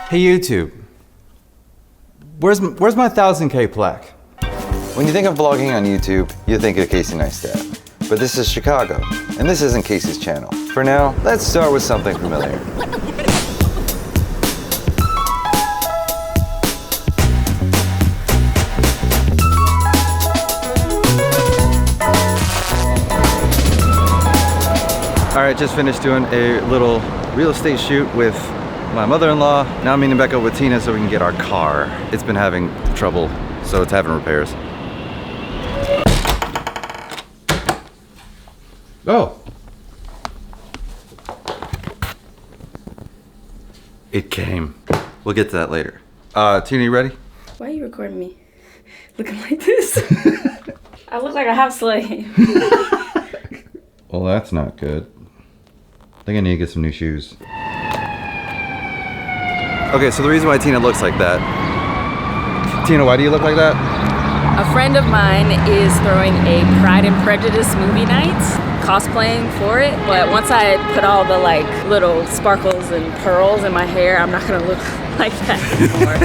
Hey YouTube, where's my 1000K plaque? When you think of vlogging on YouTube, you think of Casey Neistat. But this is Chicago, and this isn't Casey's channel. For now, let's start with something familiar. All right, just finished doing a little real estate shoot with my mother-in-law. Now I'm meeting back up with Tina so we can get our car. It's been having trouble, so it's having repairs. Oh. It came. We'll get to that later. Tina, you ready? Why are you recording me? Looking like this? I look like a house slave. Well, that's not good. I think I need to get some new shoes. Okay, so the reason why Tina looks like that. Tina, why do you look like that? A friend of mine is throwing a Pride and Prejudice movie night, cosplaying for it. But once I put all the like little sparkles and pearls in my hair, I'm not gonna look like that anymore.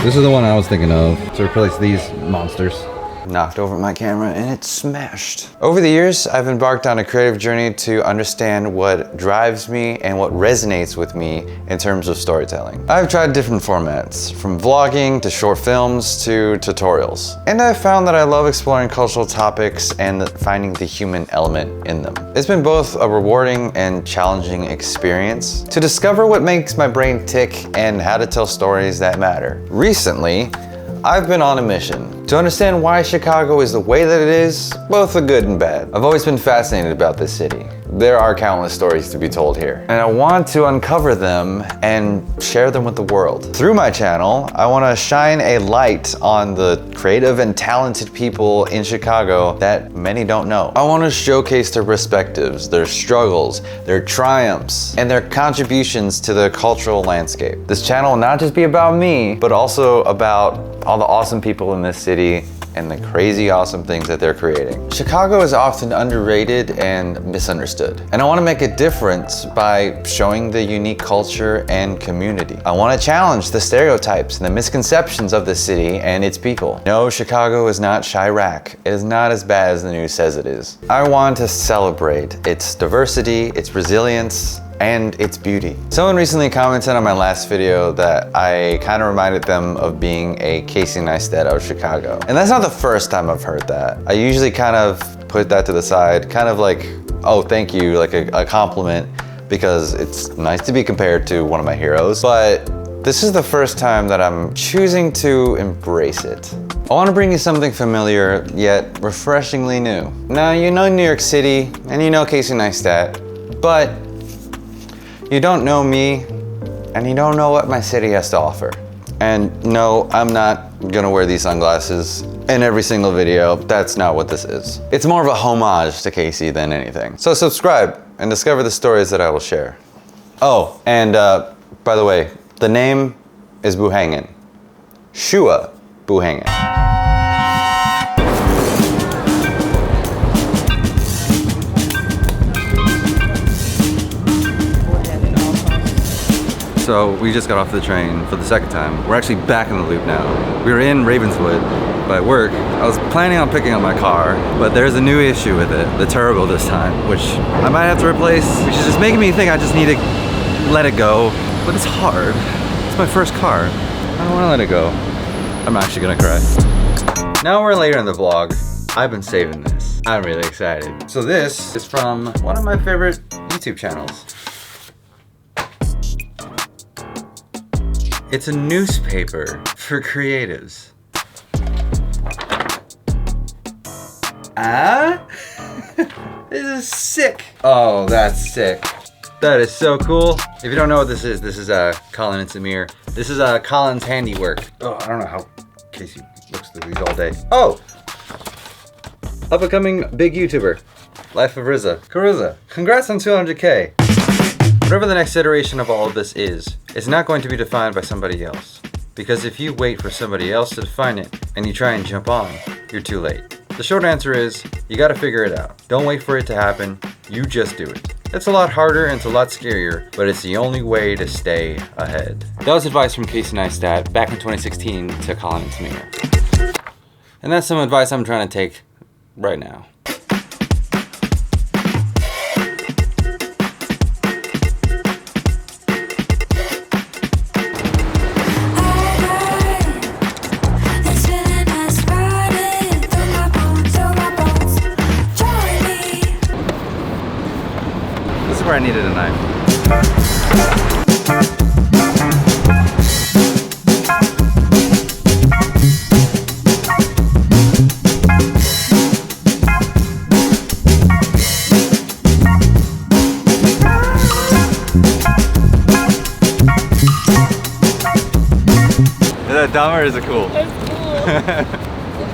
This is the one I was thinking of to replace these monsters. Knocked over my camera and it smashed. Over the years, I've embarked on a creative journey to understand what drives me and what resonates with me in terms of storytelling. I've tried different formats, from vlogging to short films to tutorials. And I've found that I love exploring cultural topics and finding the human element in them. It's been both a rewarding and challenging experience to discover what makes my brain tick and how to tell stories that matter. Recently, I've been on a mission to understand why Chicago is the way that it is, both the good and bad. I've always been fascinated about this city. There are countless stories to be told here, and I want to uncover them and share them with the world. Through my channel, I want to shine a light on the creative and talented people in Chicago that many don't know. I want to showcase their perspectives, their struggles, their triumphs, and their contributions to the cultural landscape. This channel will not just be about me, but also about all the awesome people in this city and the crazy awesome things that they're creating. Chicago is often underrated and misunderstood. And I want to make a difference by showing the unique culture and community. I want to challenge the stereotypes and the misconceptions of the city and its people. No, Chicago is not Chirac. It is not as bad as the news says it is. I want to celebrate its diversity, its resilience, and its beauty. Someone recently commented on my last video that I kind of reminded them of being a Casey Neistat of Chicago. And that's not the first time I've heard that. I usually kind of put that to the side, kind of like, oh, thank you, like a compliment, because it's nice to be compared to one of my heroes. But this is the first time that I'm choosing to embrace it. I want to bring you something familiar, yet refreshingly new. Now, you know New York City, and you know Casey Neistat, but you don't know me, and you don't know what my city has to offer. And no, I'm not gonna wear these sunglasses in every single video. That's not what this is. It's more of a homage to Casey than anything. So subscribe and discover the stories that I will share. Oh, and by the way, the name is Buhangan. Shua Buhangan. So we just got off the train for the second time. We're actually back in the loop now. We were in Ravenswood by work. I was planning on picking up my car, but there's a new issue with it, the turbo this time, which I might have to replace, which is just making me think I just need to let it go. But it's hard. It's my first car. I don't want to let it go. I'm actually gonna cry. Now we're later in the vlog. I've been saving this. I'm really excited. So this is from one of my favorite YouTube channels. It's a newspaper for creatives. This is sick. Oh, that's sick. That is so cool. If you don't know what this is Colin and Samir. This is Colin's handiwork. Oh, I don't know how Casey looks through these all day. Oh! Up and coming big YouTuber. Life of Rizza. Carissa, congrats on 200K. Whatever the next iteration of all of this is, it's not going to be defined by somebody else. Because if you wait for somebody else to define it, and you try and jump on, you're too late. The short answer is, you gotta figure it out. Don't wait for it to happen, you just do it. It's a lot harder and it's a lot scarier, but it's the only way to stay ahead. That was advice from Casey Neistat back in 2016 to Colin and Samir. And that's some advice I'm trying to take right now. This is where I needed a knife. Is that dumb or is it cool? That's cool.